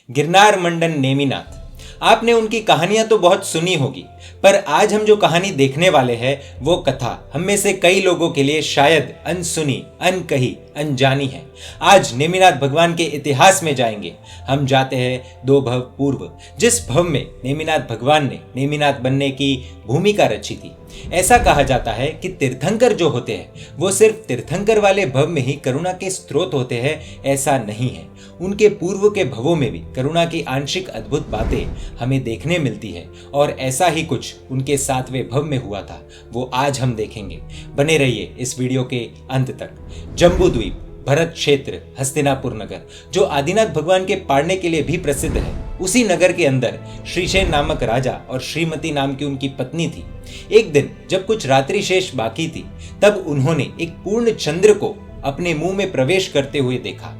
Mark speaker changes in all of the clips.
Speaker 1: गिरनार मंडन नेमिनाथ। आपने उनकी कहानियां तो बहुत सुनी होगी, पर आज हम जो कहानी देखने वाले हैं वो कथा हम में से कई लोगों के लिए शायद अनसुनी, अनकही, अनजानी है। आज नेमिनाथ भगवान के इतिहास में जाएंगे। हम जाते हैं 2 भव पूर्व, जिस भव में नेमिनाथ भगवान ने नेमिनाथ बनने की भूमिका रची थी। ऐसा कहा जाता है कि तीर्थंकर जो होते हैं वो सिर्फ तीर्थंकर वाले भव में ही करुणा के स्रोत होते हैं, ऐसा नहीं है। उनके पूर्व के भवों में भी करुणा की आंशिक अद्भुत बातें हमें देखने मिलती है और ऐसा ही कुछ उनके 7वें भव में हुआ था, वो आज हम देखेंगे। बने रहिए इस वीडियो के अंत तक। जम्बूद्वीप, भरत क्षेत्र, हस्तिनापुर नगर, जो आदिनाथ भगवान के पाड़ने के लिए भी प्रसिद्ध है, उसी नगर के अंदर श्रीशेन नामक राजा और श्रीमती नाम की उनकी पत्नी थी। एक दिन जब कुछ रात्रि शेष बाकी थी, तब उन्होंने एक पूर्ण चंद्र को अपने मुंह में प्रवेश करते हुए देखा।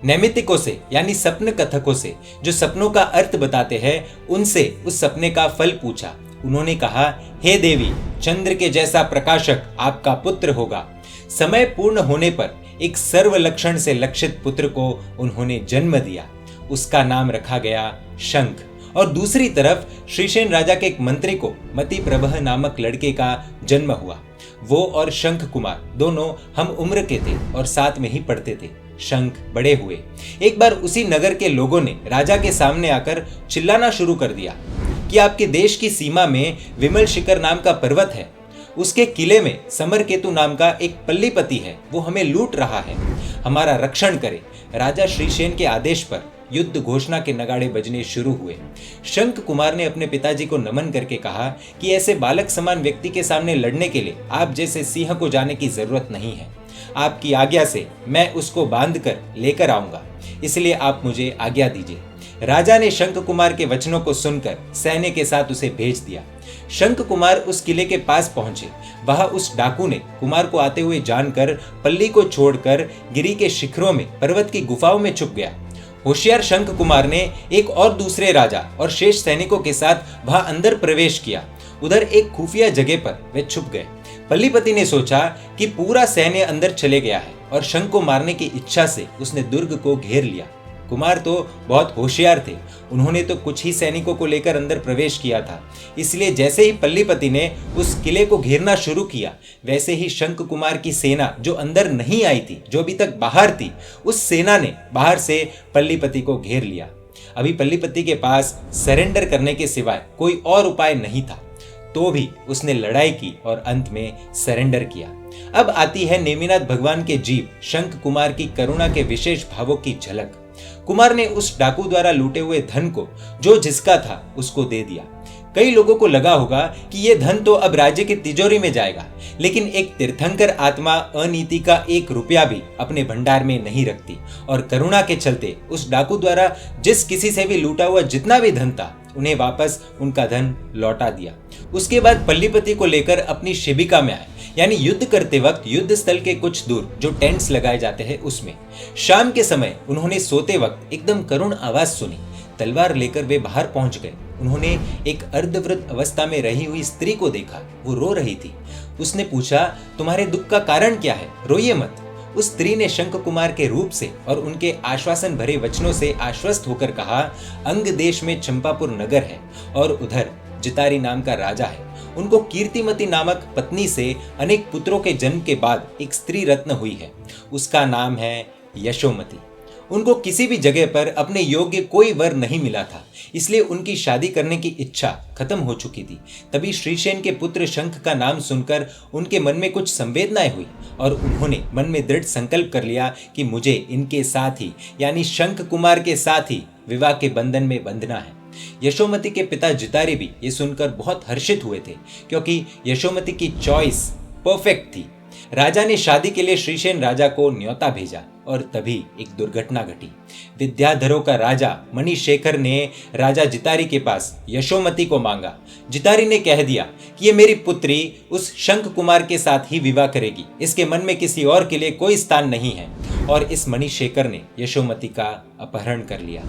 Speaker 1: नैमित्तिकों से यानी सपन कथकों से, जो सपनों का अर्थ बताते हैं, उनसे उस सपने का फल पूछा। उन्होंने कहा, हे देवी, चंद्र के जैसा प्रकाशक आपका पुत्र होगा। समय पूर्ण होने पर एक सर्व लक्षण से लक्षित पुत्र को उन्होंने जन्म दिया। उसका नाम रखा गया शंख। और दूसरी तरफ श्रीशेन राजा के एक मंत्री को मति प्रभह नामक लड़के का जन्म हुआ। वो और शंख कुमार दोनों हम उम्र के थे और साथ में ही पढ़ते थे। शंख बड़े हुए। एक बार उसी नगर के लोगों ने राजा के सामने आकर चिल्लाना शुरू कर दिया कि आपके देश की सीमा में विमल शिखर नाम का पर्वत है, उसके किले में समरकेतु नाम का एक पल्लीपति है, वो हमें लूट रहा है, हमारा रक्षण करे। राजा श्रीशेन के आदेश पर युद्ध घोषणा के नगाड़े बजने शुरू हुए। शंख कुमार ने अपने पिताजी को नमन करके कहा कि ऐसे बालक समान व्यक्ति के सामने लड़ने के लिए आप जैसे सिंह को जाने की जरूरत नहीं है। आपकी आज्ञा से मैं उसको बांध कर लेकर आऊंगा, इसलिए आप मुझे आज्ञा दीजिए। राजा ने शंख कुमार के वचनों को सुनकर सैन्य के साथ उसे भेज दिया। शंख कुमार उस किले के पास पहुंचे। वहां उस डाकू ने कुमार को आते हुए जानकर पल्ली को छोड़कर गिरी के शिखरों में पर्वत की गुफाओं में छुप गया। होशियार शंख कुमार ने एक और दूसरे राजा और शेष सैनिकों के साथ वहां अंदर प्रवेश किया। उधर एक खुफिया जगह पर वे छुप गए। पल्लीपति ने सोचा कि पूरा सैन्य अंदर चले गया है और शंख को मारने की इच्छा से उसने दुर्ग को घेर लिया। कुमार तो बहुत होशियार थे, उन्होंने तो कुछ ही सैनिकों को लेकर अंदर प्रवेश किया था। इसलिए जैसे ही पल्लीपति ने उस किले को घेरना शुरू किया, वैसे ही शंख कुमार की सेना जो अंदर नहीं आई थी, जो अभी तक बाहर थी, उस सेना ने बाहर से पल्लीपति को घेर लिया। अभी पल्लीपति के पास सरेंडर करने के सिवाय कोई और उपाय नहीं था, तो भी उसने लड़ाई की और अंत में सरेंडर किया। अब आती है नेमिनाथ भगवान के जीव शंख कुमार की करुणा के विशेष भावों की झलक। कुमार ने उस डाकू द्वारा लूटे हुए धन को जो जिसका था उसको दे दिया। कई लोगों को लगा होगा कि यह धन तो अब राज्य की तिजोरी में जाएगा, लेकिन एक तीर्थंकर आत्मा अनीति का 1 रुपया भी अपने भंडार में नहीं रखती और करुणा के चलते उस डाकू द्वारा जिस किसी से भी लूटा हुआ जितना भी धन था, उन्हें वापस उनका धन लौटा दिया। उसके बाद पल्लीपति को लेकर अपनी शिबिका में आए, यानी युद्ध करते वक्त युद्ध स्थल के कुछ दूर जो टेंट्स लगाए जाते हैं उसमें। शाम के समय उन्होंने सोते वक्त एकदम करुण आवाज सुनी। तलवार लेकर वे बाहर पहुंच गए। उन्होंने एक अर्धवृत अवस्था में रही हुई स्त्री को देखा, वो रो रही थी। उसने पूछा, तुम्हारे दुख का कारण क्या है, रोइए मत। उस स्त्री ने शंख कुमार के रूप से और उनके आश्वासन भरे वचनों से आश्वस्त होकर कहा, अंग देश में चंपापुर नगर है और उधर जितारी नाम का राजा है। उनको कीर्तिमती नामक पत्नी से अनेक पुत्रों के जन्म के बाद एक स्त्री रत्न हुई है, उसका नाम है यशोमती। उनको किसी भी जगह पर अपने योग्य कोई वर नहीं मिला था, इसलिए उनकी शादी करने की इच्छा खत्म हो चुकी थी। तभी श्रीशेन के पुत्र शंख का नाम सुनकर उनके मन में कुछ संवेदनाएं हुई और उन्होंने मन में दृढ़ संकल्प कर लिया कि मुझे इनके साथ ही, यानी शंख कुमार के साथ ही विवाह के बंधन में बंधना है। यशोमती के पिता जितारी भी ये सुनकर बहुत हर्षित हुए थे, क्योंकि यशोमती की चॉइस परफेक्ट थी। राजा ने शादी के लिए श्रीशेन राजा को न्योता भेजा और तभी एक दुर्घटना घटी। विद्याधरों का राजा मणिशेखर ने राजा जितारी के पास यशोमती को मांगा। जितारी ने कह दिया कि ये मेरी पुत्री उस शंख कुमार के साथ ही विवाह करेगी, इसके मन में किसी और के लिए कोई स्थान नहीं है। और इस मणिशेखर ने यशोमती का अपहरण कर लिया।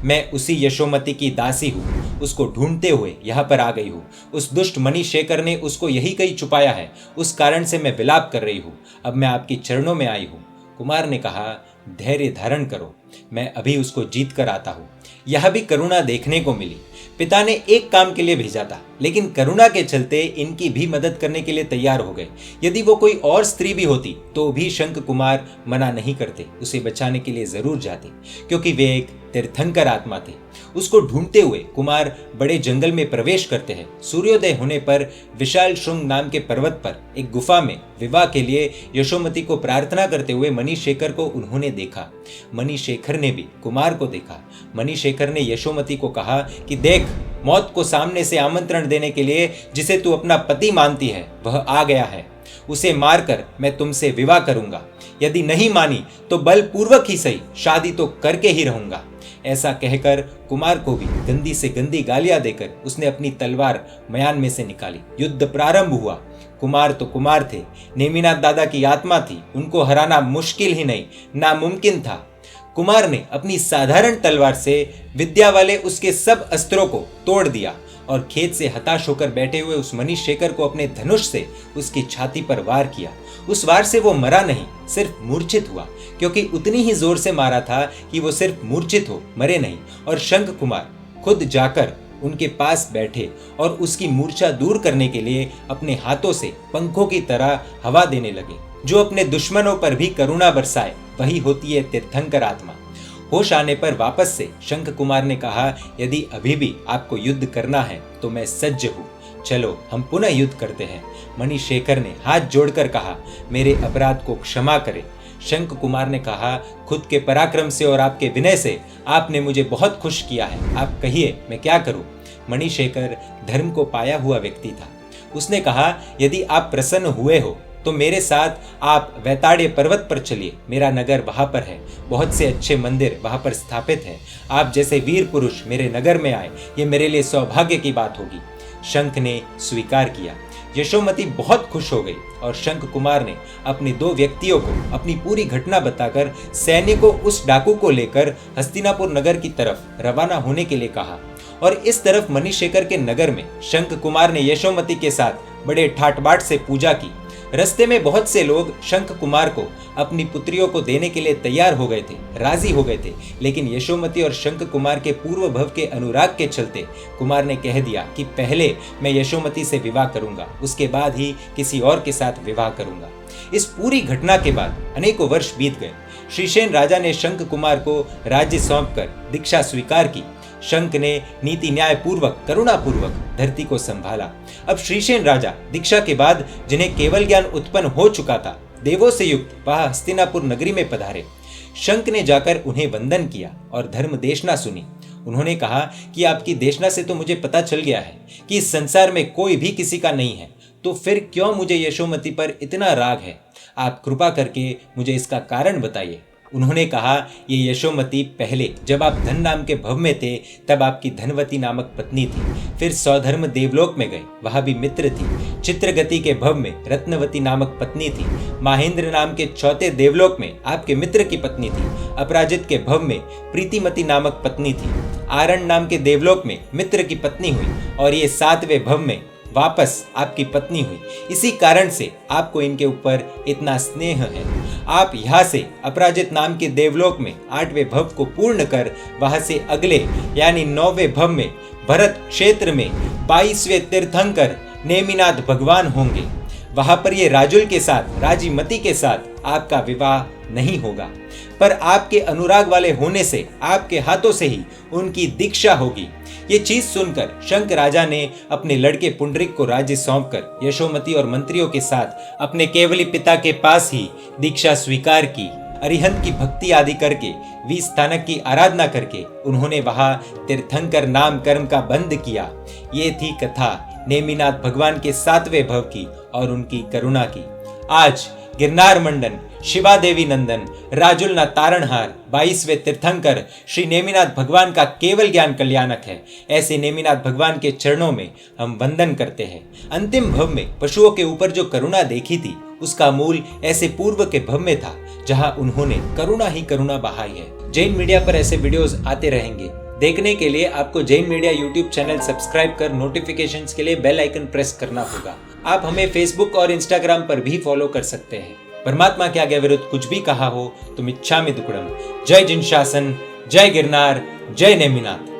Speaker 1: मैं उसी यशोमती की दासी हूँ, उसको ढूंढते हुए यहाँ पर आ गई हूँ। उस दुष्ट मणिशेखर ने उसको यही कहीं छुपाया है, उस कारण से मैं विलाप कर रही हूँ। अब मैं आपकी चरणों में आई हूँ। कुमार ने कहा, धैर्य धारण करो, मैं अभी उसको जीत कर आता हूँ। यह भी करुणा देखने को मिली। पिता ने एक काम के लिए भेजा था, लेकिन करुणा के चलते इनकी भी मदद करने के लिए तैयार हो गए। यदि वो कोई और स्त्री भी होती तो भी शंख कुमार मना नहीं करते, उसे बचाने के लिए जरूर जाते, क्योंकि वे एक तीर्थंकर आत्मा थे। उसको ढूंढते हुए कुमार बड़े जंगल में प्रवेश करते हैं। सूर्योदय होने पर विशाल श्रृंग नाम के पर्वत पर एक गुफा में विवाह के लिए यशोमती को प्रार्थना करते हुए मणिशेखर को उन्होंने देखा। मणिशेखर ने भी कुमार को देखा। मणिशेखर ने यशोमती को कहा कि देख, मौत को सामने से आमंत्रण देने के लिए जिसे तू अपना पति मानती है वह आ गया है। उसे मारकर मैं तुमसे विवाह करूंगा। यदि नहीं मानी तो बलपूर्वक ही सही, शादी तो करके ही रहूंगा। ऐसा कहकर कुमार को भी गंदी से गंदी गालियां देकर उसने अपनी तलवार मयान में से निकाली। युद्ध प्रारंभ हुआ। कुमार तो कुमार थे, नेमिनाथ दादा की आत्मा थी, उनको हराना मुश्किल ही नहीं, नामुमकिन था। कुमार ने अपनी साधारण तलवार से विद्या वाले उसके सब अस्त्रों को तोड़ दिया और खेत से हताश होकर बैठे हुए उस मणिशेखर को अपने धनुष से उसकी छाती पर वार किया। उस वार से वो मरा नहीं, सिर्फ मूर्छित हुआ, क्योंकि उतनी ही जोर से मारा था कि वो सिर्फ मूर्छित हो, मरे नहीं। और शंख कुमार खुद जाकर उनके पास बैठे और उसकी मूर्छा दूर करने के लिए अपने हाथों से पंखों की तरह हवा देने लगे। जो अपने दुश्मनों पर भी करुणा बरसाए वही होती है तीर्थंकर आत्मा। होश आने पर वापस से शंख कुमार ने कहा, यदि अभी भी आपको युद्ध करना है तो मैं सज्ज हूँ, चलो हम पुनः युद्ध करते हैं। मणिशेखर ने हाथ जोड़कर कहा, मेरे अपराध को क्षमा करें। शंख कुमार ने कहा, खुद के पराक्रम से और आपके विनय से आपने मुझे बहुत खुश किया है, आप कहिए मैं क्या करूं। मणिशेखर धर्म को पाया हुआ व्यक्ति था। उसने कहा, यदि आप प्रसन्न हुए हो तो मेरे साथ आप वैताड़्य पर्वत पर चलिए, मेरा नगर वहां पर है, बहुत से अच्छे मंदिर वहां पर स्थापित हैं। आप जैसे वीर पुरुष मेरे नगर में आए, ये मेरे लिए सौभाग्य की बात होगी। शंख ने स्वीकार किया। यशोमती बहुत खुश हो गई और शंख कुमार ने अपने दो व्यक्तियों को अपनी पूरी घटना बताकर सैनिकों उस डाकू को लेकर हस्तिनापुर नगर की तरफ रवाना होने के लिए कहा। और इस तरफ मणिशेखर के नगर में शंख कुमार ने यशोमती के साथ बड़े ठाट-बाट से पूजा की। रस्ते में बहुत से लोग शंख कुमार को अपनी पुत्रियों को देने के लिए तैयार हो गए थे, राजी हो गए थे, लेकिन यशोमती और शंख कुमार के पूर्व भव के अनुराग के चलते कुमार ने कह दिया कि पहले मैं यशोमती से विवाह करूंगा, उसके बाद ही किसी और के साथ विवाह करूंगा। इस पूरी घटना के बाद अनेकों वर्ष बीत गए। श्रीशेन राजा ने शंख कुमार को राज्य सौंपकर दीक्षा स्वीकार की। शंख ने नीति न्याय पूर्वक, करुणा पूर्वक धरती को संभाला। अब श्रीशेन राजा दीक्षा के बाद जिन्हें केवल ज्ञान उत्पन्न हो चुका था, देवों से युक्त वह हस्तिनापुर नगरी में पधारे। शंख ने जाकर उन्हें वंदन किया और धर्म देशना सुनी। उन्होंने कहा कि आपकी देशना से तो मुझे पता चल गया है कि इस संसार में कोई भी किसी का नहीं है, तो फिर क्यों मुझे यशोमती पर इतना राग है? आप कृपा करके मुझे इसका कारण बताइए। उन्होंने कहा, ये यशोमती पहले जब आप धन नाम के भव में थे तब आपकी धनवती नामक पत्नी थी। फिर सौधर्म देवलोक में गए, वहां भी मित्र थी। चित्रगति के भव में रत्नवती नामक पत्नी थी। महेंद्र नाम के चौथे देवलोक में आपके मित्र की पत्नी थी। अपराजित के भव में प्रीतिमती नामक पत्नी थी। आरण नाम के देवलोक में मित्र की पत्नी हुई और ये 7वें भव में वापस आपकी पत्नी हुई। इसी कारण से आपको इनके ऊपर इतना स्नेह है। आप यहाँ से अपराजित नाम के देवलोक में 8वें भव को पूर्ण कर वहां से अगले यानी 9वें भव में भरत क्षेत्र में 22वें तीर्थंकर नेमिनाथ भगवान होंगे। वहां पर ये राजुल के साथ, राजीमती के साथ आपका विवाह नहीं होगा, पर आपके अनुराग वाले होने से आपके हाथों से ही उनकी दीक्षा होगी। ये चीज सुनकर शंख राजा ने अपने लड़के पुंडरीक को राज्य सौंपकर यशोमती और मंत्रियों के साथ अपने केवली पिता के पास ही दीक्षा स्वीकार की। अरिहंत की भक्ति आदि करके, विस्थानक की आराधना करके उन्होंने वहां तीर्थंकर नाम कर्म का बंद किया। ये थी कथा नेमिनाथ भगवान के 7वें भव की और उनकी करुणा की। आज गिरनार मंडन, शिवा देवी नंदन, राजुलना तारणहार, 22वें तीर्थंकर श्री नेमिनाथ भगवान का केवल ज्ञान कल्याणक है। ऐसे नेमिनाथ भगवान के चरणों में हम वंदन करते हैं। अंतिम भव में पशुओं के ऊपर जो करुणा देखी थी उसका मूल ऐसे पूर्व के भव में था जहां उन्होंने करुणा ही करुणा बहाई है। जैन मीडिया पर ऐसे वीडियोस आते रहेंगे। देखने के लिए आपको Jain media YouTube channel subscribe कर नोटिफिकेशंस के लिए बेल आइकन प्रेस करना होगा। आप हमें फेसबुक और इंस्टाग्राम पर भी फॉलो कर सकते हैं। परमात्मा के आगे विरुद्ध कुछ भी कहा हो तो मिच्छामि दुक्कडम। जय जिन शासन, जय गिरनार, जय नेमिनाथ।